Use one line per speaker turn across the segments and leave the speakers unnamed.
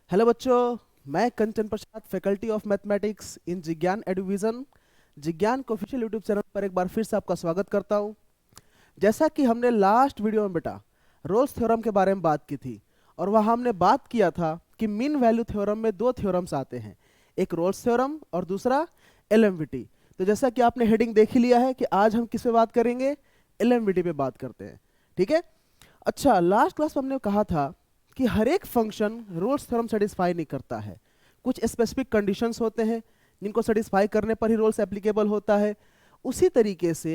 Hello बच्चों, मैं कंचन प्रसाद, faculty of mathematics इन जिज्ञान एडुविजन जिज्ञान को ऑफिशियल यूट्यूब चैनल पर एक बार फिर से आपका स्वागत करता हूं। जैसा कि हमने लास्ट वीडियो में बेटा रोल्स थ्योरम के बारे में बात की थी, और वहां हमने बात किया था कि मीन वैल्यू थ्योरम में दो थ्योरम्स आते हैं, एक रोल्स थ्योरम और दूसरा एलएमवीटी। तो जैसा कि आपने हेडिंग देख ही लिया है कि आज हम किस पे बात करेंगे, एलएमवीटी पे बात करते हैं। ठीक है। अच्छा, लास्ट क्लास में हमने कहा था कि हर एक फंक्शन रोल्स थ्योरम सेटिस्फाई नहीं करता है। कुछ स्पेसिफिक कंडीशंस होते हैं जिनको सेटिस्फाई करने पर ही रोल्स एप्लीकेबल होता है। उसी तरीके से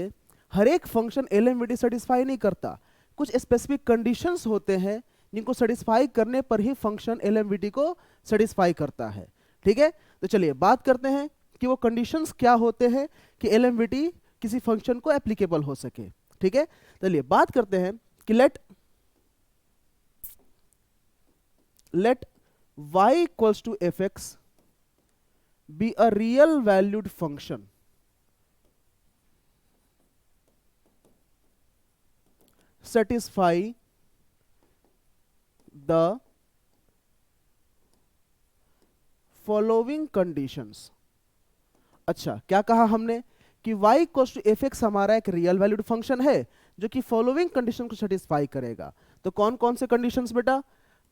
हर एक फंक्शन एलएमवीटी सेटिस्फाई नहीं करता। कुछ स्पेसिफिक कंडीशंस होते हैं जिनको सेटिस्फाई करने पर ही फंक्शन एलएमवीटी को सेटिस्फाई करता है। ठीक है, तो चलिए बात करते हैं कि वो कंडीशंस क्या होते हैं कि एलएमवीटी किसी फंक्शन को एप्लीकेबल हो सके। ठीक है, चलिए बात करते हैं कि let y equals to fx be a real valued function satisfy the following conditions। अच्छा, क्या कहा हमने कि y equals to f x हमारा एक रियल वैल्यूड फंक्शन है जो कि फॉलोइंग कंडीशन को सेटिस्फाई करेगा। तो कौन कौन से कंडीशंस बेटा?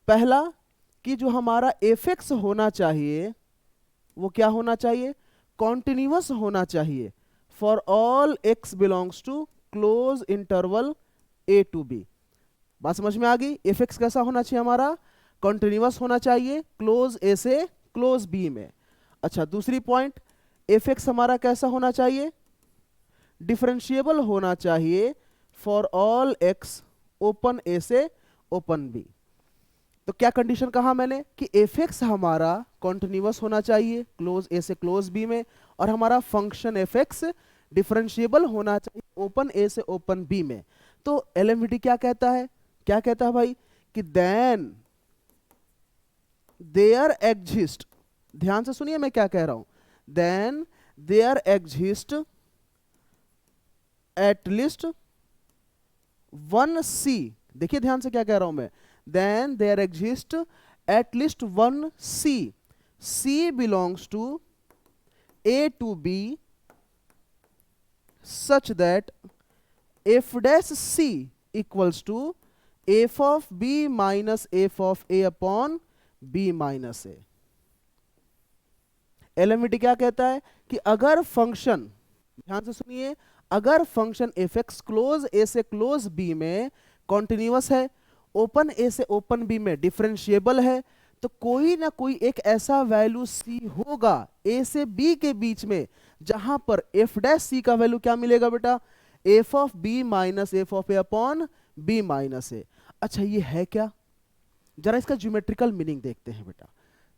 पहला कि जो हमारा एफ एक्स होना चाहिए वो क्या होना चाहिए, कॉन्टिन्यूअस होना चाहिए for all x belongs to close interval a to b. बात समझ में आ गई? एफ एक्स कैसा होना चाहिए हमारा? कॉन्टिन्यूअस होना चाहिए क्लोज ए से क्लोज बी में। अच्छा, दूसरी पॉइंट, एफ एक्स हमारा कैसा होना चाहिए? डिफरेंशिएबल होना चाहिए फॉर ऑल एक्स ओपन ए से ओपन बी। तो क्या कंडीशन कहा मैंने कि एफ एक्स हमारा कॉन्टिन्यूअस होना चाहिए क्लोज ए से क्लोज बी में, और हमारा फंक्शन एफ एक्स डिफरेंशिएबल होना चाहिए ओपन ए से ओपन बी में। तो एलएमवीटी क्या कहता है? क्या कहता है भाई कि देन देयर एग्जिस्ट, ध्यान से सुनिए मैं क्या कह रहा हूं, then there exist at least one C. देखिए ध्यान से क्या कह रहा हूं मैं, then there exists at least one C. C belongs to A to B such that f dash C equals to f of B minus f of A upon B minus A। एलएमवीटी क्या कहता है कि अगर function, ध्यान से सुनिए, अगर function F x close ए से क्लोज बी में कॉन्टिन्यूअस है, ओपन ए से ओपन बी में डिफरेंशिएबल है, तो कोई ना कोई एक ऐसा वैल्यू सी होगा ए से बी के बीच में जहां पर एफ डैश सी का वैल्यू क्या मिलेगा बेटा? F of B minus F of A upon B minus A. अच्छा, ये है क्या? जरा इसका ज्योमेट्रिकल मीनिंग देखते हैं बेटा।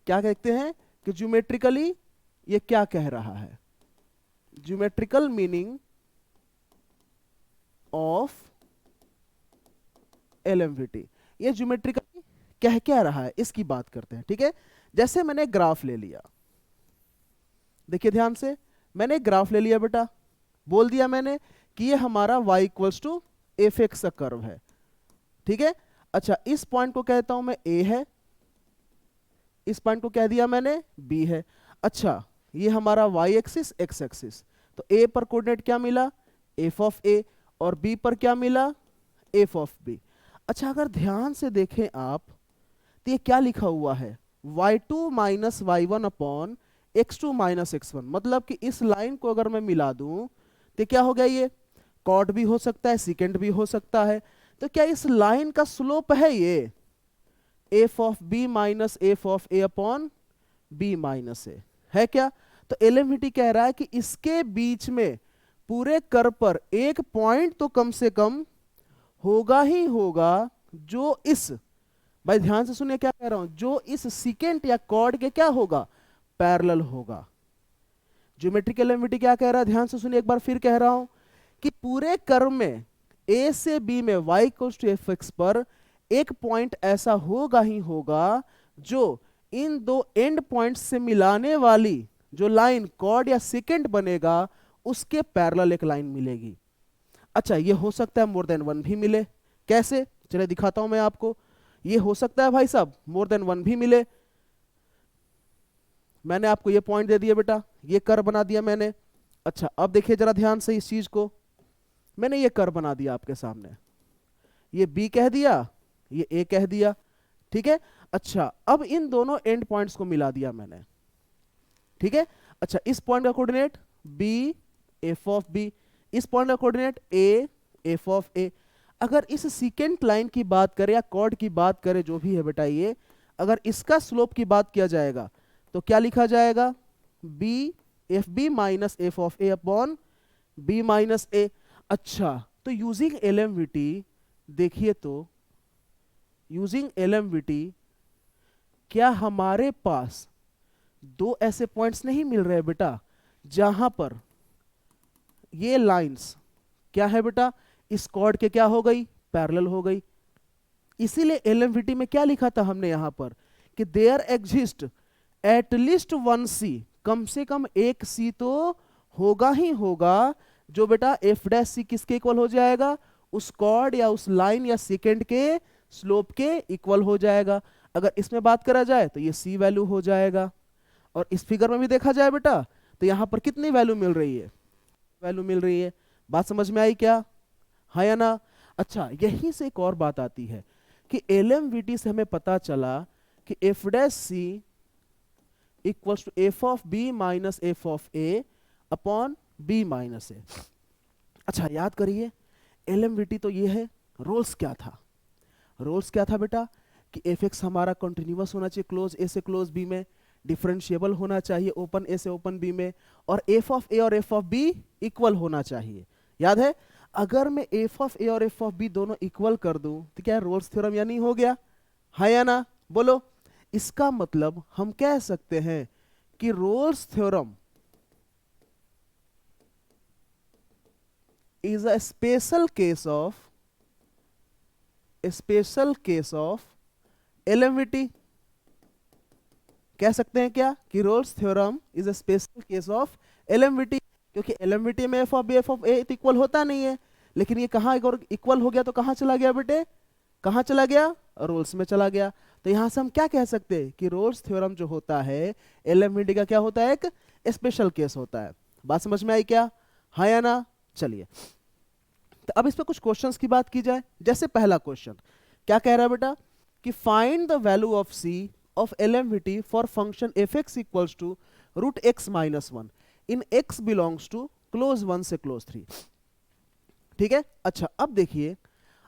क्या कहते हैं कि ज्योमेट्रिकली ये क्या कह रहा है? ज्योमेट्रिकल मीनिंग ऑफ एलएमवीटी, ये ज्योमेट्रिकली कह क्या रहा है इसकी बात करते हैं। ठीक है, जैसे मैंने ग्राफ ले लिया, देखिए ध्यान से, मैंने ग्राफ ले लिया बेटा, बोल दिया मैंने कि ये हमारा y equals to f x का कर्व है। ठीक है, अच्छा इस पॉइंट को कहता हूं मैं a है, इस पॉइंट को कह दिया मैंने b है। अच्छा, ये हमारा y एक्सिस x एक्सिस, तो a पर कोऑर्डिनेट क्या मिला? f ऑफ a, और b पर क्या मिला? f of b। अच्छा, अगर ध्यान से देखें आप तो ये क्या लिखा हुआ है? y2 minus y one upon x2 minus x1। मतलब कि इस लाइन को अगर मैं मिला दूं तो क्या हो गया? ये कॉट भी हो सकता है, सिकेंड भी हो सकता है। तो क्या इस लाइन का स्लोप है ये F of B minus F of A upon B minus A? है क्या? तो एलएमवीटी कह रहा है कि इसके बीच में पूरे कर्व पर एक पॉइंट तो कम से कम होगा ही होगा जो इस, भाई ध्यान से सुनिए क्या कह रहा हूं, जो इस सिकेंट या कॉर्ड के क्या होगा? पैरेलल होगा। ज्योमेट्रिकल एलएमवीटी क्या कह रहा है? ध्यान से सुनिए, एक बार फिर कह रहा हूं कि पूरे कर्व में ए से बी में y equals to f x पर एक पॉइंट ऐसा होगा ही होगा जो इन दो एंड पॉइंट्स से मिलाने वाली जो लाइन कॉर्ड या सिकेंट बनेगा उसके पैरेलल एक लाइन मिलेगी। अच्छा, ये हो सकता है मोर देन वन भी मिले। कैसे? चलिए दिखाता हूं मैं आपको। ये हो सकता है भाई साहब मोर देन वन भी मिले। मैंने आपको ये पॉइंट दे दिया बेटा, ये कर्व बना दिया मैंने। अच्छा अब देखिए जरा ध्यान से इस चीज को, मैंने ये कर्व बना दिया आपके सामने, ये बी कह दिया, ये ए कह दिया, ठीक है। अच्छा अब इन दोनों एंड पॉइंट्स को मिला दिया मैंने, ठीक है। अच्छा इस पॉइंट का coordinate b F of b, इस पॉइंट का coordinate a f of a. अगर इस सीकेंट लाइन की बात करें या कॉर्ड की बात करें, जो भी है बेटा ये, अगर इसका स्लोप की बात किया जाएगा तो क्या लिखा जाएगा, B F B minus F of A upon B minus A. अच्छा तो यूजिंग एलएमवीटी, देखिए तो यूजिंग एलएमवीटी क्या हमारे पास दो ऐसे पॉइंट्स नहीं मिल रहे बेटा जहां पर ये लाइंस क्या है बेटा, इस कॉर्ड के क्या हो गई, पैरेलल हो गई। इसीलिए एलएमवीटी में क्या लिखा था हमने यहां पर कि there exist at least one C, कम से कम एक सी तो होगा ही होगा, जो बेटा एफ डैश सी किसके इक्वल हो जाएगा, उस कॉर्ड या उस लाइन या सेकेंड के स्लोप के इक्वल हो जाएगा। अगर इसमें बात करा जाए तो ये सी वैल्यू हो जाएगा, और इस फिगर में भी देखा जाए बेटा तो यहां पर कितनी वैल्यू मिल रही है, वैल्यू मिल रही है। बात समझ में आई क्या, है या ना। अच्छा यहीं से एक और बात आती है कि एलएमवीटी से हमें पता चला कि F dash C equals to F of B minus F of A upon B minus A. अच्छा याद करिए एलएमवीटी तो ये है, रोल्स क्या था, रोल्स क्या था बेटा कि एफ एक्स हमारा कंटिन्यूअस होना चाहिए क्लोज ए से क्लोज बी में, डिफरेंशिएबल होना चाहिए ओपन ए से ओपन बी में, और एफ ऑफ ए और एफ ऑफ बी इक्वल होना चाहिए। याद है, अगर मैं एफ ऑफ ए और एफ ऑफ बी दोनों इक्वल कर दूं तो क्या रोल्स थ्योरम यानी हो गया, है या ना, बोलो। इसका मतलब हम कह सकते हैं कि Rolle's theorem is a special case of LMVT. कह सकते हैं क्या कि Rolle's theorem is a special case of LMVT, क्योंकि एलएमवीटी में F of B F of A equal होता नहीं है, लेकिन ये कहां इक्वल हो गया, तो कहां चला गया बेटे, कहां चला गया, रोल्स में चला गया। तो यहां से हम क्या कह सकते हैं कि रोल्स थ्योरम जो होता है एलएमवीटी का क्या होता है, एक स्पेशल केस होता है। बात समझ में आई क्या, हाँ या ना। चलिए तो अब इस पे कुछ क्वेश्चंस की बात की जाए। जैसे पहला क्वेश्चन क्या कह रहा है बेटा कि find the value of C of LMVT for function F X equals to root x minus one in X belongs to close one से क्लोज थ्री। ठीक है। अच्छा अब देखिए,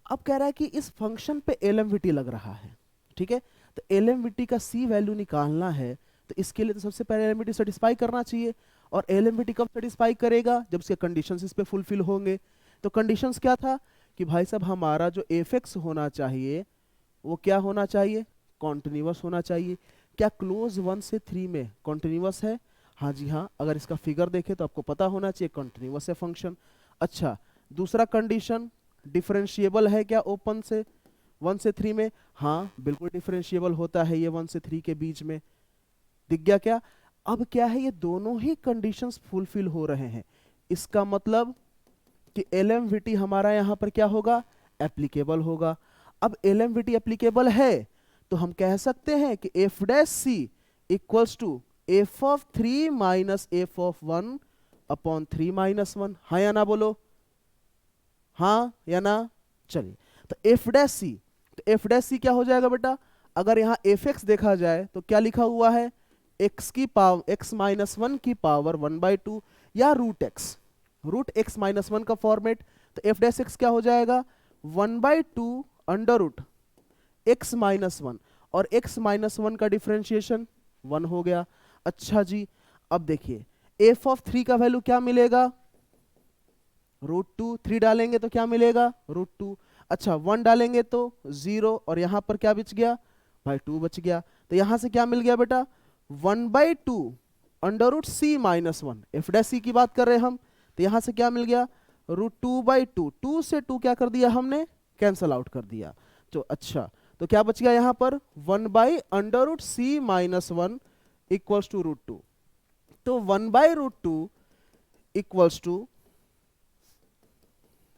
अब कह रहा है कि इस फंक्शन पे एलएमवीटी लग रहा है, ठीक है। तो एलएमवीटी का सी वैल्यू निकालना है, तो इसके लिए तो सबसे पहले एलएमवीटी सेटिस्फाई करना चाहिए। और एलएमवीटी कब सेटिस्फाई करेगा, जब उसके कंडीशंस इस पे फुलफिल होंगे। तो कंडीशंस क्या था कि भाई साहब हमारा जो एफ एक्स होना चाहिए वो क्या होना चाहिए, कॉन्टिन्यूअस होना चाहिए। क्या क्लोज वन से थ्री में कॉन्टिन्यूअस है, हाँ जी हाँ। अगर इसका फिगर देखें तो आपको पता होना चाहिए कॉन्टिन्यूअस है फंक्शन। अच्छा दूसरा कंडीशन, डिफरेंशिएबल है क्या ओपन से वन से थ्री में, हाँ बिल्कुल डिफरेंशिएबल होता है ये वन से थ्री के बीच में, दिख गया क्या। अब क्या है, ये दोनों ही कंडीशंस फुलफिल हो रहे हैं, इसका मतलब कि एलएमवीटी हमारा यहां पर क्या होगा, एप्लीकेबल होगा। अब एलएमवीटी एप्लीकेबल है तो हम कह सकते हैं कि F dash C equals to F of three minus F of one upon three minus one, हाँ या ना बोलो, हाँ या ना। चलिए तो एफ डैश सी, तो एफ डैश सी क्या हो जाएगा बेटा, अगर यहां एफ एक्स देखा जाए तो क्या लिखा हुआ है, एक्स की पावर एक्स माइनस वन की पावर वन बाई टू, या रूट एक्स माइनस वन का फॉर्मेट। तो एफ डैश एक्स क्या हो जाएगा, one by two under root x minus one, और एक्स माइनस वन का डिफरेंशिएशन वन हो गया। अच्छा जी अब देखिए एफ ऑफ थ्री का वैल्यू क्या मिलेगा, रूट टू, थ्री डालेंगे तो क्या मिलेगा, रूट टू। अच्छा वन डालेंगे तो जीरो, और यहां पर क्या बच गया भाई, टू बच गया। तो यहां से क्या मिल गया बेटा, one by two under root C minus one, F dash C की बात कर रहे हैं हम, तो यहां से क्या मिल गया, root two by two, two से टू क्या कर दिया हमने, कैंसल आउट कर दिया। तो अच्छा तो क्या बच गया यहां पर, one by under root C minus one equals to root two. तो one by root two equals to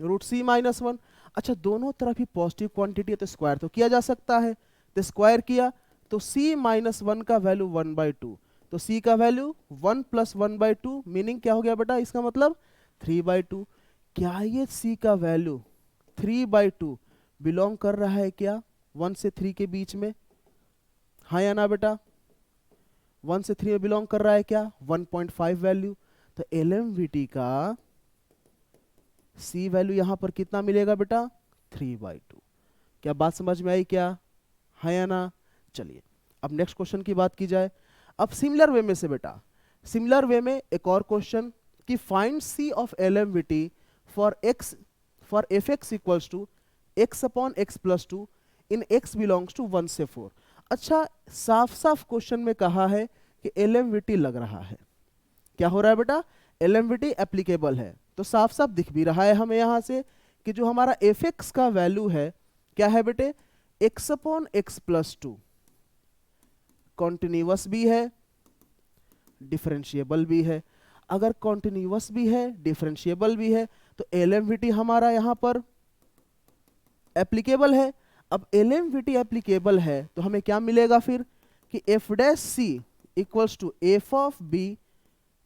two C minus minus. One दोनों तरफ ही पॉजिटिव क्वांटिटी है तो स्क्वायर तो किया जा सकता है, तो स्क्वायर किया तो सी माइनस वन का वैल्यू वन बाई टू, तो c का वैल्यू 1 प्लस 1/2 मीनिंग क्या हो गया बेटा, इसका मतलब 3/2। क्या ये c का वैल्यू 3/2 बिलोंग कर रहा है क्या 1 से 3 के बीच में? हाँ या ना बेटा? 1 से 3 में बिलोंग कर रहा है क्या 1.5 वैल्यू? तो LMVT का c वैल्यू यहां पर कितना मिलेगा बेटा 3/2। क्या बात समझ में आई क्या? हाँ या ना? चलिए अब नेक्स्ट क्वेश्चन की बात की जाए। अब सिमिलर वे में से बेटा, सिमिलर वे में एक और क्वेश्चन कि find c of LMVT for x for fx equals to x upon x plus 2 in x belongs to 1 से 4। अच्छा, साफ साफ क्वेश्चन में कहा है कि LMVT लग रहा है। क्या हो रहा है बेटा? LMVT एप्लीकेबल है, तो साफ साफ दिख भी रहा है हमें यहां से कि जो हमारा fx का वैल्यू है क्या है बेटे, x upon x plus 2 continuous भी है, डिफरेंशिएबल भी है। अगर कॉन्टिन्यूअस भी है, डिफरेंशिएबल भी है, तो LMVT हमारा यहां पर एप्लीकेबल है। अब LMVT एप्लीकेबल है तो हमें क्या मिलेगा फिर कि f dash c equals to f of b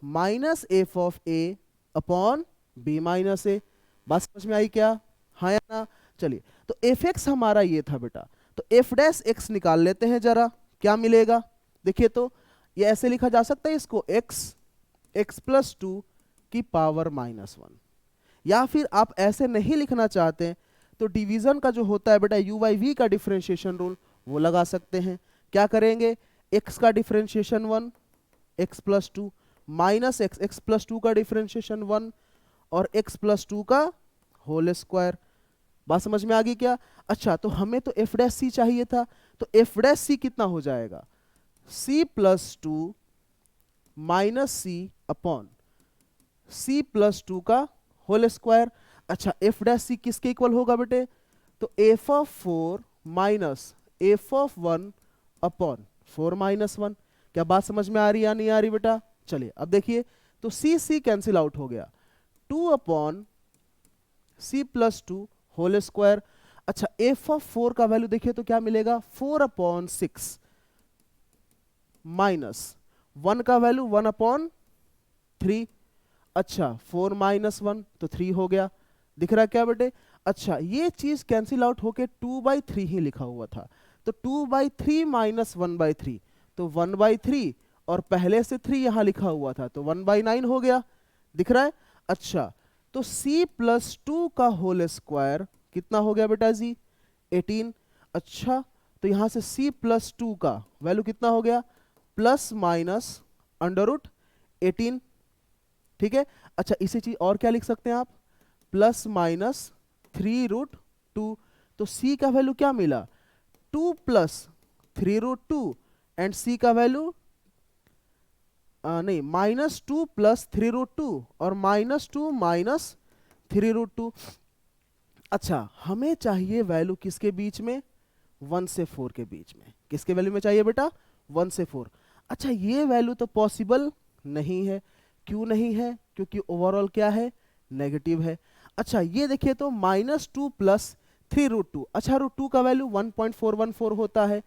minus f of a upon b minus a। बात समझ में आई क्या? हाँ या ना? चलिए, तो fx हमारा ये था बेटा, तो f डैश x निकाल लेते हैं जरा, क्या मिलेगा? देखिए तो ये ऐसे लिखा जा सकता है इसको x प्लस 2 की पावर -1, या फिर आप ऐसे नहीं लिखना चाहते तो डिवीजन का जो होता है बेटा u/v का डिफरेंशिएशन रूल वो लगा सकते हैं। क्या करेंगे, x का differentiation 1, x plus 2 minus x plus 2 का डिफरेंशिएशन 1 और x प्लस 2 का होल स्क्वायर। बात समझ में आ गई क्या? अच्छा, तो हमें तो f डैश c चाहिए था, तो f डैश c कितना हो जाएगा, c plus 2 minus c upon c plus 2 का होल स्क्वायर। अच्छा, f डैश c किसके इक्वल होगा बेटे, तो f of 4 minus f of 1 upon 4 minus 1। क्या बात समझ में आ रही या नहीं आ रही बेटा? चलिए अब देखिए, तो c कैंसिल आउट हो गया, 2 upon c plus 2 whole square. अच्छा, f ऑफ 4 का वैल्यू देखिए तो क्या मिलेगा, 4 अपॉन 6 माइनस 1 का वैल्यू 1 अपॉन 3। अच्छा, 4 माइनस 1 तो 3 हो गया, दिख रहा है क्या बेटे? अच्छा, ये चीज कैंसिल आउट होके 2/3 ही लिखा हुआ था, तो 2/3 माइनस 1/3 तो 1/3, और पहले से 3 यहां लिखा हुआ था तो 1/9 हो गया, दिख रहा है? अच्छा, तो c प्लस 2 का होल स्क्वायर कितना हो गया बेटा जी, 18। अच्छा, तो यहां से c प्लस 2 का वैल्यू कितना हो गया, प्लस माइनस अंडर रूट 18, ठीक है? अच्छा, इसी चीज और क्या लिख सकते हैं आप, प्लस माइनस 3√2। तो c का वैल्यू क्या मिला, 2 प्लस 3√2 एंड c का वैल्यू नहीं, -2 प्लस 3√2 और -2 माइनस 3√2। अच्छा, हमें चाहिए वैल्यू किसके बीच में, 1 से 4 के बीच में। किसके वैल्यू में चाहिए बेटा, 1 से 4। अच्छा, ये वैल्यू तो पॉसिबल नहीं है। क्यों नहीं है? क्योंकि ओवरऑल क्या है, नेगेटिव है। अच्छा, ये देखिए तो -2 प्लस 3√2, अच्छा √2 का वैल्यू 1.414 होता है।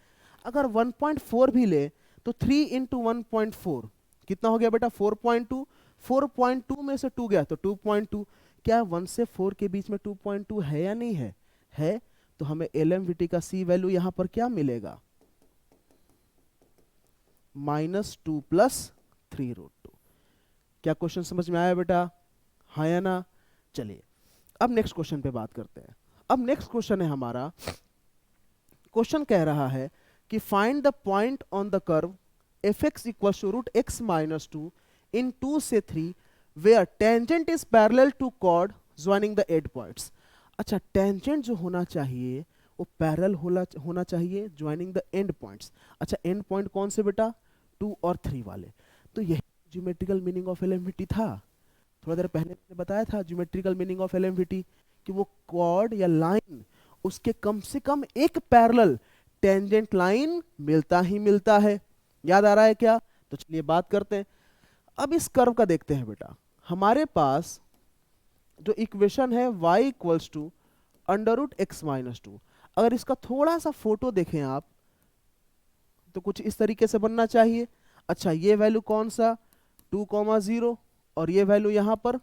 अगर 1.4 भी ले तो 3 इंटू 1.4 कितना हो गया बेटा, 4.2। 4.2 में से 2 गया तो 2.2। क्या 1 से 4 के बीच में 2.2 है या नहीं है? है। तो हमें LMVT का c वैल्यू यहां पर क्या मिलेगा, -2 प्लस 3√2। क्या क्वेश्चन समझ में आया बेटा? हाँ या ना? चलिए अब नेक्स्ट क्वेश्चन पे बात करते हैं। अब नेक्स्ट क्वेश्चन है हमारा, क्वेश्चन कह रहा है कि find the point on the curve fx equals to √x minus 2 in 2 से 3 where tangent is parallel to chord joining the end points. अच्छा, टेंजेंट जो होना चाहिए वो पैरेलल होना चाहिए ज्वाइनिंग द एंड पॉइंट्स। अच्छा, एंड पॉइंट कौन से बेटा, 2 और 3 वाले। तो यही ज्योमेट्रिकल मीनिंग ऑफ LMVT था। थोड़ा देर पहले मैंने बताया था ज्योमेट्रिकल मीनिंग ऑफ LMVT कि वो कॉर्ड या लाइन, उसके कम से कम एक पैरेलल टेंजेंट लाइन मिलता ही मिलता है। याद आ रहा है क्या? तो चलिए बात करते हैं। अब इस कर्व का देखते हैं बेटा, हमारे पास जो इक्वेशन है y equals to √x minus 2, अगर इसका थोड़ा सा फोटो देखें आप तो कुछ इस तरीके से बनना चाहिए। अच्छा ये वैल्यू कौन सा 2,0 और ये वैल्यू यहां पर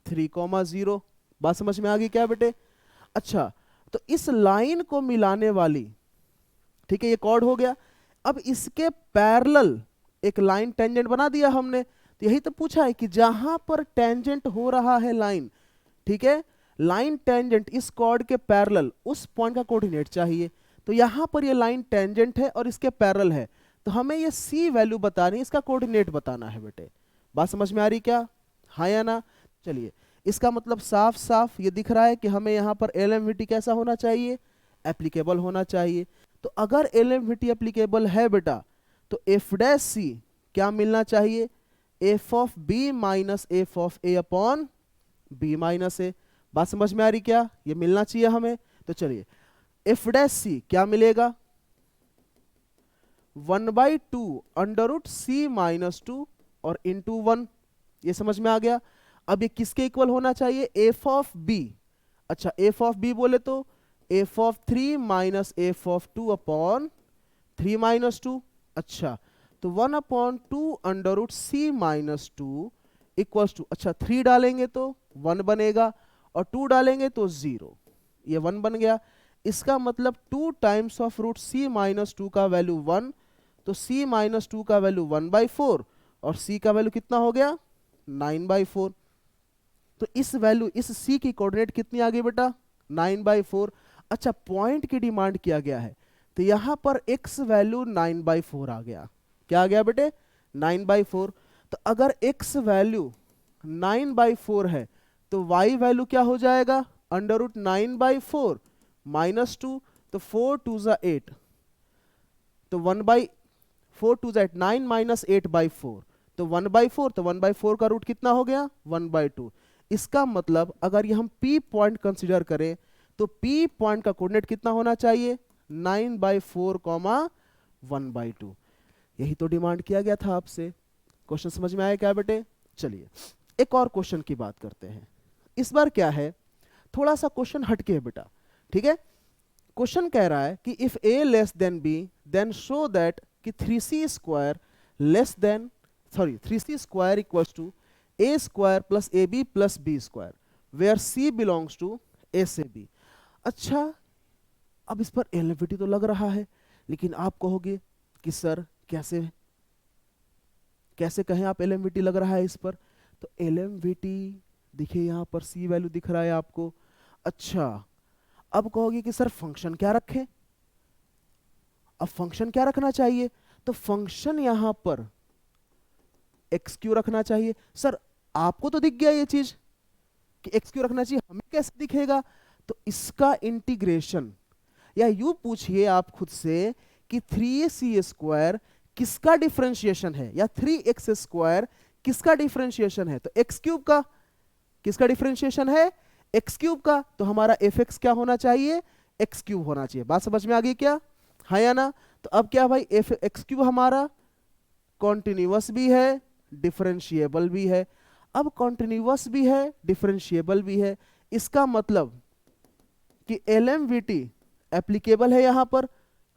3,0। बात समझ में आ गई क्या बेटे? अच्छा तो इस लाइन को मिलाने वाली, ठीक है, ये कॉर्ड हो गया। अब इसके पैरेलल एक लाइन टेंजेंट बना दिया हमने। तो यही तो पूछा है कि जहां पर टेंजेंट हो रहा है लाइन, ठीक है, लाइन टेंजेंट इस कॉर्ड के पैरेलल, उस पॉइंट का कोऑर्डिनेट चाहिए। तो यहां पर ये लाइन टेंजेंट है और इसके पैरेलल है, तो हमें ये सी वैल्यू बतानी है, इसका कोऑर्डिनेट बताना है बेटे। बात समझ में आ रही क्या? हाँ या ना? चलिए, इसका मतलब साफ साफ ये दिख रहा है कि हमें यहाँ पर एलएमवीटी कैसा होना चाहिए? एप्लीकेबल होना चाहिए। तो अगर एलएमवीटी एप्लीकेबल है बेटा, तो एफ डैश सी क्या मिलना चाहिए? F of B minus F of A upon B minus A. बात समझ में आ रही क्या? ये मिलना चाहिए हमें। तो चलिए, एफ डैश सी क्या मिलेगा? 1/2 अंडर रूट सी माइनस 2 और इंटू 1। ये समझ में आ गया। अब ये किसके इक्वल होना चाहिए? F of b. अच्छा एफ ऑफ बी बोले तो f of 3 minus F of 2 upon 3 minus 2। अच्छा तो 1/2 under root C minus 2 equals to, अच्छा 3 डालेंगे तो 1 बनेगा और 2 डालेंगे तो 0, ये 1 बन गया। इसका मतलब 2 times of root C minus 2 का वैल्यू 1, तो सी माइनस 2 का वैल्यू 1/4 और सी का वैल्यू कितना हो गया? 9/4। तो इस वैल्यू, इस सी की कोऑर्डिनेट कितनी आ गई बेटा? 9/4। अच्छा पॉइंट की डिमांड किया गया है, तो यहां पर x वैल्यू 9/4 आ गया। क्या आ गया बेटे? 9/4। तो अगर x वैल्यू 9/4 है तो y वैल्यू क्या हो जाएगा? अंडर रूट 9/4 माइनस 2, तो 4 2 ज़ा 8, तो 1/4 2 ज़ा 8, 9 माइनस 8/4, तो 1/4, तो 1/4 का रूट कितना हो गया? 1/2। इसका मतलब अगर ये हम P पॉइंट कंसीडर करें तो P पॉइंट का कोऑर्डिनेट कितना होना चाहिए? 9/4 1/2। यही तो डिमांड किया गया था आपसे। क्वेश्चन समझ में आया क्या बेटे? चलिए एक और क्वेश्चन की बात करते हैं। इस बार क्या है, थोड़ा सा क्वेश्चन हटके है बेटा, ठीक है। क्वेश्चन कह रहा है कि if a less than b then show that कि 3c² less than, sorry 3c² equals to a² plus ab plus b² where c belongs to a से b। अच्छा अब इस पर एलएमवीटी तो लग रहा है, लेकिन आप कहोगे कि सर कैसे कैसे कहें आप एलएमवीटी लग रहा है इस पर? तो एलएमवीटी देखिए यहां पर सी वैल्यू दिख रहा है आपको। अच्छा अब कहोगे कि सर फंक्शन क्या रखें? अब फंक्शन क्या रखना चाहिए? तो फंक्शन यहां पर एक्स क्यू रखना चाहिए। सर आपको तो दिख गया ये चीज कि एक्स क्यू रखना चाहिए, हमें कैसे दिखेगा? तो इसका इंटीग्रेशन, या यूं पूछिए आप खुद से कि 3c² किसका डिफरेंशिएशन है, या 3x² किसका डिफरेंशिएशन है? तो एक्स क्यूब का। किसका डिफरेंशिएशन है? एक्स क्यूब का। तो हमारा एफ एक्स क्या होना चाहिए? एक्स क्यूब होना चाहिए। बात समझ में आ गई क्या? हाँ या ना? तो अब क्या भाई, एफ एक्स क्यूब हमारा कॉन्टिन्यूअस भी है, डिफरेंशिएबल भी है। अब कॉन्टिन्यूअस भी है, डिफरेंशिएबल भी है, इसका मतलब कि एलएमवीटी एप्लीकेबल है यहां पर।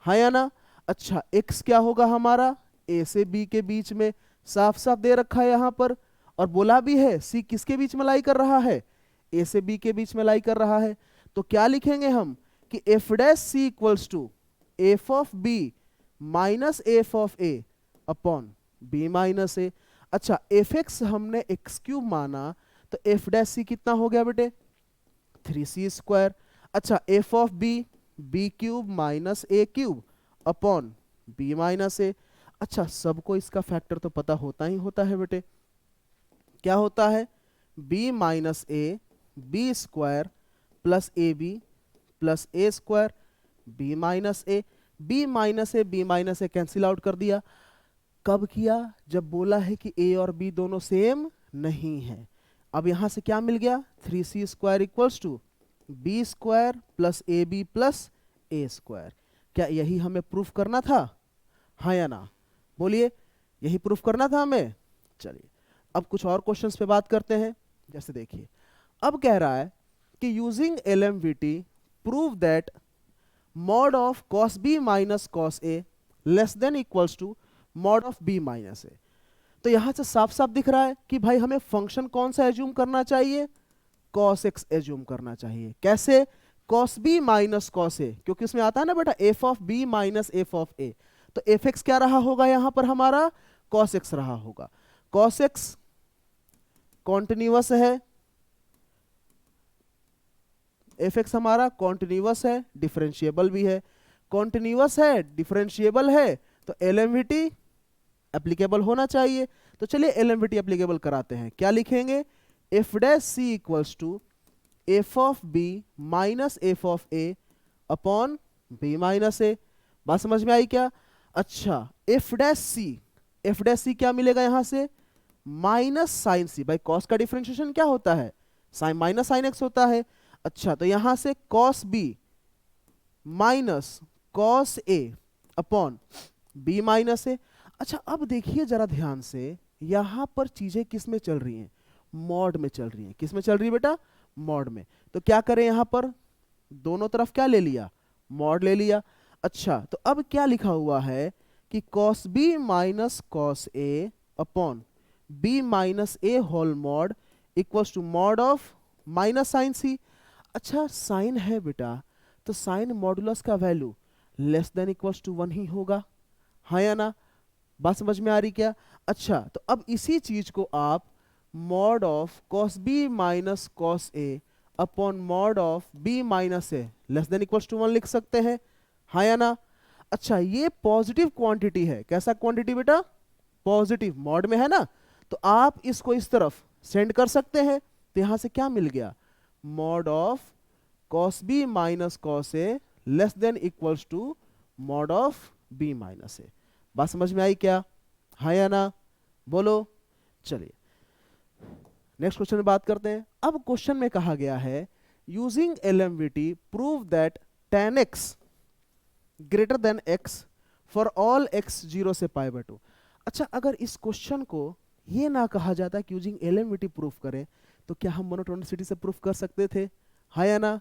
हाँ या ना? अच्छा x क्या होगा हमारा? a से b के बीच में, साफ साफ दे रखा है यहां पर, और बोला भी है c किसके बीच में लाई कर रहा है? a से b के बीच में लाई कर रहा है। तो क्या लिखेंगे हम कि f dash c equals to F of b minus F of a upon b minus a। अच्छा एफ एक्स हमने एक्स क्यूब माना, तो एफ डैश सी कितना हो गया बेटे? 3c²। अच्छा F of B B cube minus A cube upon B minus A. अच्छा सबको इसका फैक्टर तो पता होता ही होता है बेटे। क्या होता है? b minus a b square plus a b plus a square b minus a. B minus a b minus a cancel out कर दिया। कब किया? जब बोला है कि a और b दोनों सेम नहीं है। अब यहां से क्या मिल गया? 3c² equals to b² plus a b plus a²। क्या यही हमें प्रूफ करना था? हाँ या ना? बोलिए, यही प्रूफ करना था हमें। चलिए अब कुछ और क्वेश्चंस पे बात करते हैं। जैसे देखिए, अब कह रहा है कि using LMVT prove that mod of cos b minus cos a less than equals to mod of B minus A. तो यहां से साफ साफ दिख रहा है कि भाई हमें फंक्शन कौन सा एज्यूम करना चाहिए, cos x एज्यूम करना चाहिए। कैसे, cos b minus cos a, क्योंकि उसमें आता है ना बेटा f of b minus f of a। तो एफ एक्स क्या रहा होगा यहां पर हमारा, cos x रहा होगा। cos x कॉन्टिन्यूअस है, एफ एक्स हमारा कॉन्टिन्यूअस है, डिफरेंशिएबल भी है। कॉन्टिन्यूअस है, डिफरेंशिएबल है, तो एलएमवीटी एप्लीकेबल होना चाहिए। तो चलिए एलएमवीटी एप्लीकेबल कराते हैं। क्या लिखेंगे, F dash C equals to F of B minus F of A upon B minus A. बात समझ में आई क्या? अच्छा, एफ डैश सी क्या मिलेगा यहां से, माइनस साइन सी। भाई कॉस का डिफरेंशिएशन क्या होता है, साइन माइनस साइन एक्स होता है। अच्छा, तो यहां से cos B minus cos A upon B minus A. अच्छा, अब देखिए जरा ध्यान से, यहां पर चीजें किस में चल रही हैं, मॉड में चल रही हैं। किस में चल रही है बेटा, मॉड में। तो क्या करें, यहां पर दोनों तरफ क्या ले लिया, मॉड ले लिया। अच्छा, तो अब क्या लिखा हुआ है कि cos B minus cos A upon B minus A whole mod equals to mod of minus sine C. अच्छा, साइन है बेटा, तो साइन मॉडुलस का value less than equals to 1 ही होगा, हाँ या ना? बात समझ में आ रही क्या? अच्छा, तो अब इसी चीज को आप mod of cos B minus cos A upon mod of B minus a less than equals to 1 लिख सकते हैं, हाँ या ना? अच्छा, ये पॉजिटिव क्वांटिटी है। कैसा क्वांटिटी बेटा, पॉजिटिव, मॉड में है ना, तो आप इसको इस तरफ सेंड कर सकते हैं। तो यहां से क्या मिल गया, mod of cos B minus cos A less than equals to mod of B minus A. बात समझ में आई क्या, हाँ या ना? बोलो। चलिए नेक्स्ट क्वेश्चन में बात करते हैं। अब क्वेश्चन में कहा गया है using LMVT prove that tan x greater than x for all x 0 से पाई बाय 2। अच्छा, अगर इस क्वेश्चन को ये ना कहा जाता कि यूजिंग एलएमवीटी प्रूफ करें, तो क्या हम मोनोटोनिसिटी से प्रूफ कर सकते थे, हाँ या ना?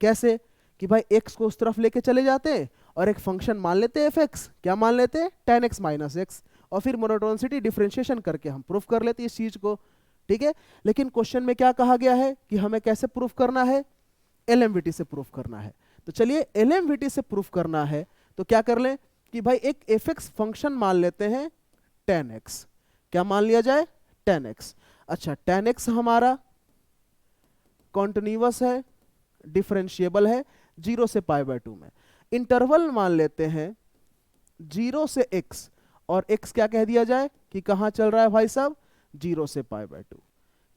कैसे, कि भाई x को उस तरफ लेके चले जाते हैं और एक फंक्शन मान लेते हैं एफ एक्स, क्या मान लेते हैं, tan x माइनस एक्स, और फिर मोनोटोनिसिटी डिफरेंशिएशन करके हम प्रूफ कर लेते हैं इस चीज को, ठीक है। लेकिन क्वेश्चन में क्या कहा गया है कि हमें कैसे प्रूफ करना है, एलएमवीटी से प्रूफ करना है। तो चलिए एलएमवीटी से प्रूफ करना है, तो क्या कर लें कि भाई एक एफ एक्स फंक्शन मान लेते हैं tan x। क्या मान लिया जाए, tan x। अच्छा, tan x हमारा कॉन्टिन्यूअस है, डिफरेंशिएबल है 0 से पाई बाय 2 में। इंटरवल मान लेते हैं 0 से x, और x क्या कह दिया जाए कि कहां चल रहा है भाई साहब, 0 से पाई बाय 2।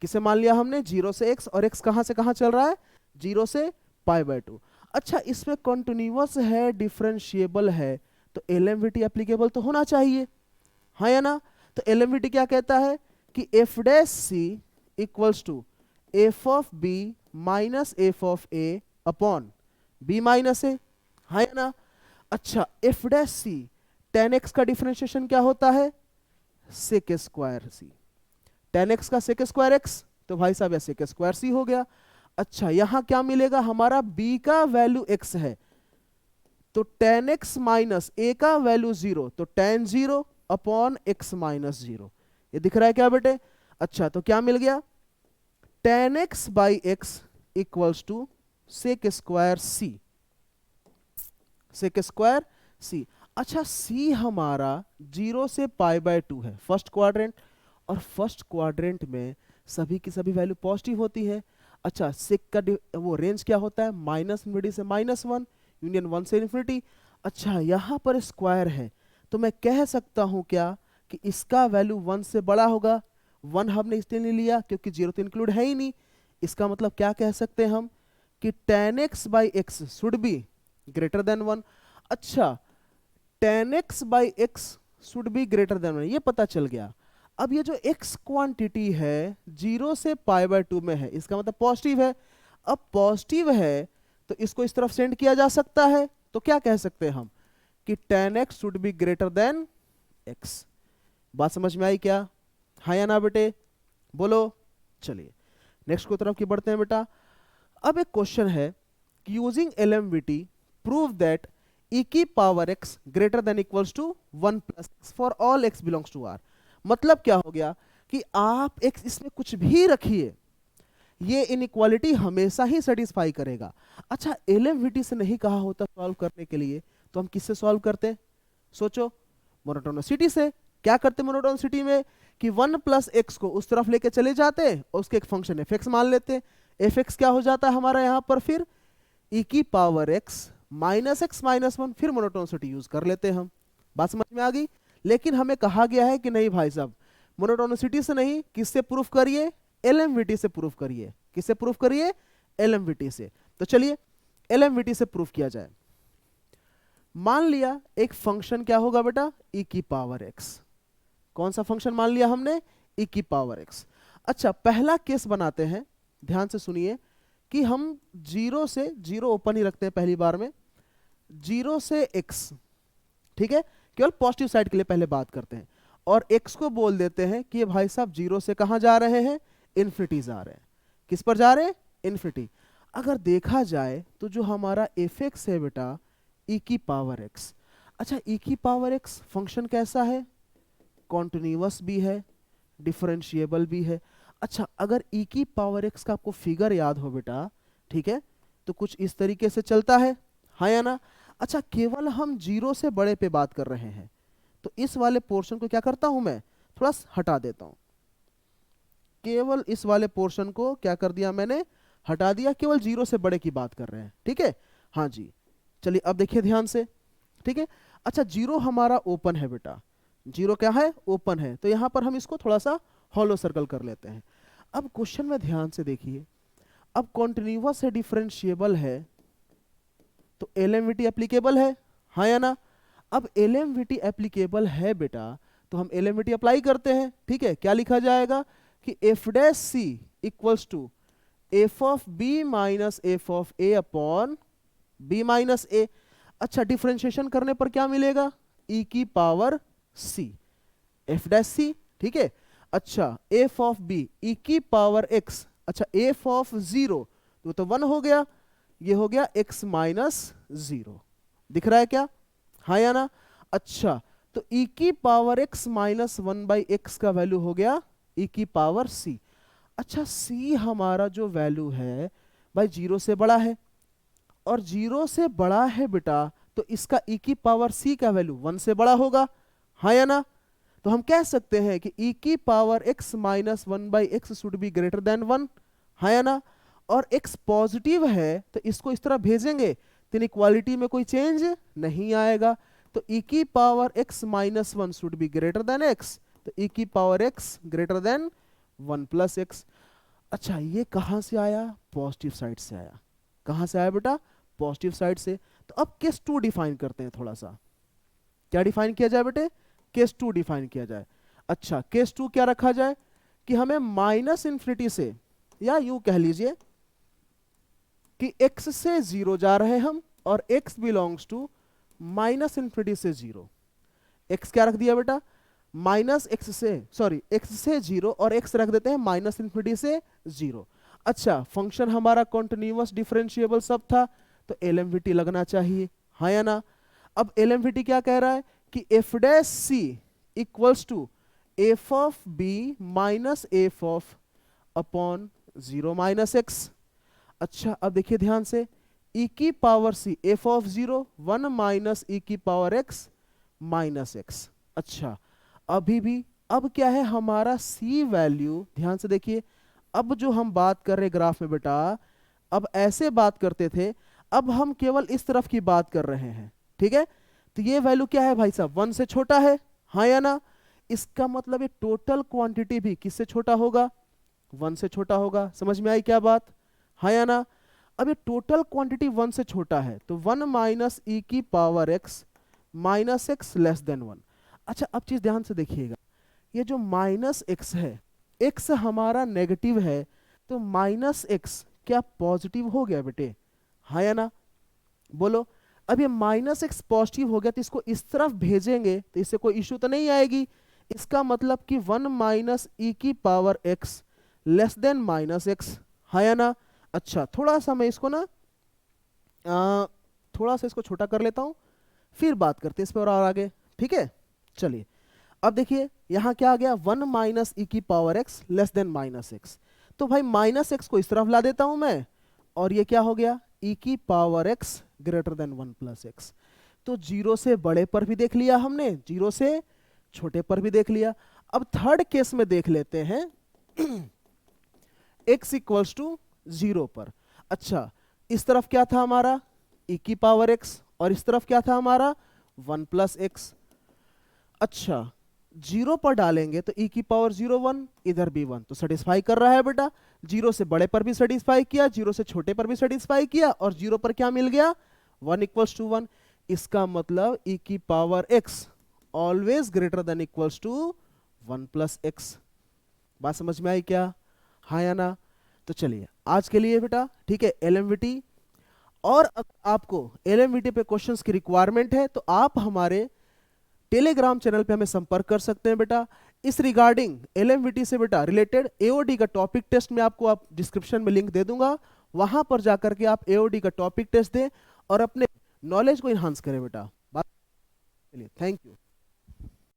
किसे मान लिया हमने, 0 से x, और x कहां से कहां चल रहा है, 0 से पाई बाय 2। अच्छा, इसमें कॉन्टिन्यूअस है, डिफरेंशिएबल है, तो एलएमवीटी एप्लीकेबल तो होना चाहिए, हाँ या ना? तो एलएमवीटी क्या कहता है कि F dash C equals to F of B minus F of A upon B minus A, हाँ या ना? अच्छा, F dash C, tan x का डिफरेंशिएशन क्या होता है, sec square C. tan x का सेक स्क्वायर x, तो भाई साहब यह सेक स्क्वायर सी हो गया। अच्छा, यहां क्या मिलेगा, हमारा b का वैल्यू x है, तो tan x माइनस a का वैल्यू 0, तो tan 0 अपॉन x माइनस 0। ये दिख रहा है क्या बेटे? अच्छा, तो क्या मिल गया, tan x by x equals to sec square C, sec square C. अच्छा, c हमारा 0 से पाई बाय 2 है, फर्स्ट क्वाड्रेंट, और फर्स्ट क्वाड्रेंट में सभी की सभी वैल्यू पॉजिटिव होती है। अच्छा, सेक का वो रेंज क्या होता है, माइनस इन्फिनिटी से -1, यूनियन 1 से इन्फिनिटी। अच्छा, यहाँ पर स्क्वायर है, तो मैं कह सकता हूँ क्या कि इसका वैल्यू 1 से बड़ा होगा। 1 हमने इसलिए नहीं लिया क्योंकि 0 तो इंक्लूड है ही नहीं। इसका मतलब क्या कह सकते हैं हम कि tan x by x should be greater than 1। अच्छा, tan x by x should be greater than 1, ये पता चल गया। अब ये जो x क्वांटिटी है 0 से पाई बाय 2 में है, इसका मतलब पॉजिटिव है। अब पॉजिटिव है तो इसको इस तरफ सेंड किया जा सकता है, तो क्या कह सकते हैं हम कि tan x should be greater than x। बात समझ में आई क्या, हाँ या ना बेटे? बोलो। चलिए नेक्स्ट की तरफ की बढ़ते हैं बेटा। अब एक क्वेश्चन है कि using LMVT prove that e की power x greater than equals to 1 plus x for all x belongs to R. मतलब क्या हो गया कि आप एक्स इसमें कुछ भी रखिए, ये इनइक्वालिटी हमेशा ही सेटिस्फाई करेगा। अच्छा, एलएमवीटी से नहीं कहा होता सॉल्व करने के लिए, तो हम किससे सॉल्व करते? सोचो, मोनोटोनिसिटी से। क्या करते मोनोटोनिसिटी में कि 1 प्लस एक्स को उस तरफ लेके चले जाते और उसके एक फंक्शन एफ एक्स मान लेते। एफ एक्स क्या हो जाता है हमारा यहां पर फिर ई की power x minus x minus 1, फिर मोनोटोनिसिटी यूज कर लेते हैं हम। बात समझ में आ गई? लेकिन हमें कहा गया है कि नहीं भाई साहब, मोनोटोनिसिटी से नहीं, किससे प्रूफ करिए? एलएमवीटी से प्रूफ करिए। किससे प्रूफ करिए? एलएमवीटी से। तो चलिए एलएमवीटी से प्रूफ किया जाए। मान लिया एक फंक्शन क्या होगा बेटा? ई की पावर एक्स। कौन सा फंक्शन मान लिया हमने? ई की पावर एक्स। अच्छा, पहला केस बनाते हैं, ध्यान से सुनिए, कि हम जीरो से, जीरो ओपन ही रखते हैं पहली बार में, जीरो से एक्स, ठीक है, केवल पॉजिटिव साइड के लिए पहले बात करते हैं, और एक्स को बोल देते हैं कि ये भाई साहब जीरो से कहां जा रहे हैं? इन्फिनिटी जा रहे हैं। किस पर जा रहे हैं? इन्फिनिटी। अगर देखा जाए तो जो हमारा एफ एक्स है बेटा, ई की पावर एक्स। अच्छा, ई की पावर एक्स फंक्शन कैसा है? कॉन्टिन्यूअस भी है, डिफरेंशिएबल भी है। अच्छा, अगर ई की पावर एक्स का आपको फिगर याद हो बेटा, ठीक है, तो कुछ इस तरीके से चलता है, हाँ या ना? अच्छा, केवल हम जीरो से बड़े पे बात कर रहे हैं, तो इस वाले पोर्शन को क्या करता हूं मैं? थोड़ा हटा देता हूं। केवल इस वाले पोर्शन को क्या कर दिया मैंने? हटा दिया। केवल जीरो से बड़े की बात कर रहे हैं, ठीक है? हाँ जी, चलिए अब देखिए ध्यान से, ठीक है। अच्छा, जीरो हमारा ओपन है बेटा, जीरो क्या है? ओपन है। तो यहां पर हम इसको थोड़ा सा हॉलो सर्कल कर लेते हैं। अब क्वेश्चन में ध्यान से देखिए, अब कॉन्टिन्यूअस है, डिफरेंशिएबल है, तो एलएमवीटी एप्लीकेबल है, हाँ या ना? अब एलएमवीटी एप्लीकेबल है बेटा, तो हम एलएमवीटी अप्लाई करते हैं, ठीक है। क्या लिखा जाएगा कि F dash C equals to F of B minus F of A upon B minus A. अच्छा, डिफरेंशिएशन करने पर क्या मिलेगा? ई की power C, F dash C, ठीक है। अच्छा, एफ ऑफ बी ई की पावर एक्स। अच्छा, एफ ऑफ जीरो तो 1 हो गया, ये हो गया x माइनस 0। दिख रहा है क्या? हाँ या ना? अच्छा, तो e की पावर x माइनस 1/x का वैल्यू हो गया e की पावर c। अच्छा, c हमारा जो वैल्यू है भाई जीरो से बड़ा है, और जीरो से बड़ा है बेटा, तो इसका e की पावर c का वैल्यू 1 से बड़ा होगा, हाँ या ना? तो हम कह सकते हैं कि e की power x minus 1/x should be greater than 1, हाँ या ना? और x पॉजिटिव है तो इसको इस तरह भेजेंगे तो इनइक्वालिटी में कोई चेंज नहीं आएगा। तो e की power x minus 1 should be greater than x, तो e की power x greater then 1 plus x. अच्छा, ये कहां से आया? पॉजिटिव साइड से आया। कहां से आया बेटा? पॉजिटिव साइड से। तो अब केस 2 डिफाइन करते हैं थोड़ा सा। क्या डिफाइन किया जाए बेटे? केस 2 डिफाइन किया जाए। अच्छा, केस 2 क्या रखा जाए कि हमें माइनस इन्फिनिटी से, या यूं कह लीजिए कि x से 0 जा रहे हम, और x belongs to minus infinity से 0। x क्या रख दिया बेटा? माइनस x से, सॉरी, x से 0, और x रख देते हैं माइनस इन्फिनिटी से 0। अच्छा, फंक्शन हमारा कॉन्टिन्यूअस डिफरेंशिएबल सब था, तो एलएमवीटी लगना चाहिए, हाँ या ना? अब एलएमवीटी क्या कह रहा है कि F dash C equals to F of B minus F of upon 0 minus x. अच्छा, अब देखिए ध्यान से, e की power c f of 0 1 minus e की पावर x माइनस x। अच्छा, अभी भी अब क्या है हमारा c वैल्यू? ध्यान से देखिए, अब जो हम बात कर रहे ग्राफ में बेटा, अब ऐसे बात करते थे, अब हम केवल इस तरफ की बात कर रहे हैं, ठीक है। तो ये वैल्यू क्या है भाई साहब? 1 से छोटा है, हाँ या ना? इसका मतलब ये टोटल क्वांटिटी भी किससे छोटा होगा? 1 से छोटा होगा। समझ में आई क्या बात? हाँ या ना? अब ये टोटल क्वांटिटी 1 से छोटा है, तो 1 माइनस ई की power x minus x less than 1। अच्छा, अब चीज ध्यान से देखिएगा, ये जो माइनस एक्स है, एक्स हमारा नेगेटिव है, तो माइनस एक्स क्या पॉजिटिव हो गया बेटे? हाँ या ना? बोलो। अब ये माइनस एक्स पॉजिटिव हो गया, तो इसको इस तरफ भेजेंगे तो इससे कोई इशू तो नहीं आएगी। इसका मतलब कि 1 माइनस ई की power x less than minus x, हाँ या ना? अच्छा, थोड़ा सा मैं इसको ना थोड़ा सा इसको छोटा कर लेता हूं, फिर बात करते हैं इस पर और आगे, ठीक है। चलिए अब देखिए यहां क्या आ गया, 1 माइनस ई की power x less than minus x. तो भाई माइनस एक्स को इस तरफ ला देता हूं मैं, और ये क्या हो गया, ई की power x greater then 1 plus x. तो जीरो से बड़े पर भी देख लिया हमने, जीरो से छोटे पर भी देख लिया। अब थर्ड केस में देख लेते हैं x इक्वल्स टू 0 पर। अच्छा इस तरफ क्या था हमारा, e की पावर x, और इस तरफ क्या था हमारा 1 प्लस एक्स। अच्छा 0 पर डालेंगे तो e की पावर 0 1, इधर भी 1, तो सेटिस्फाई कर रहा है बेटा। 0 से बड़े पर भी सेटिस्फाई किया, 0 से छोटे पर भी सेटिस्फाई किया, और 0 पर क्या मिल गया, 1 इक्वल्स टू 1। इसका मतलब e की power x always greater than equals to 1 plus x. बात समझ में आई क्या, हाँ या ना। तो चलिए आज के लिए बेटा ठीक है एलएमवीटी, और आपको एलएमवीटी पे क्वेश्चंस की रिक्वायरमेंट है तो आप हमारे टेलीग्राम चैनल पे हमें संपर्क कर सकते हैं बेटा। इस रिगार्डिंग एलएमवीटी से बेटा रिलेटेड एओडी का टॉपिक टेस्ट में आपको आप डिस्क्रिप्शन में लिंक दे दूंगा, वहां पर जाकर के आप एओडी का टॉपिक टेस्ट दें और अपने नॉलेज को इन्हांस करें बेटा। बात, चलिए थैंक यू।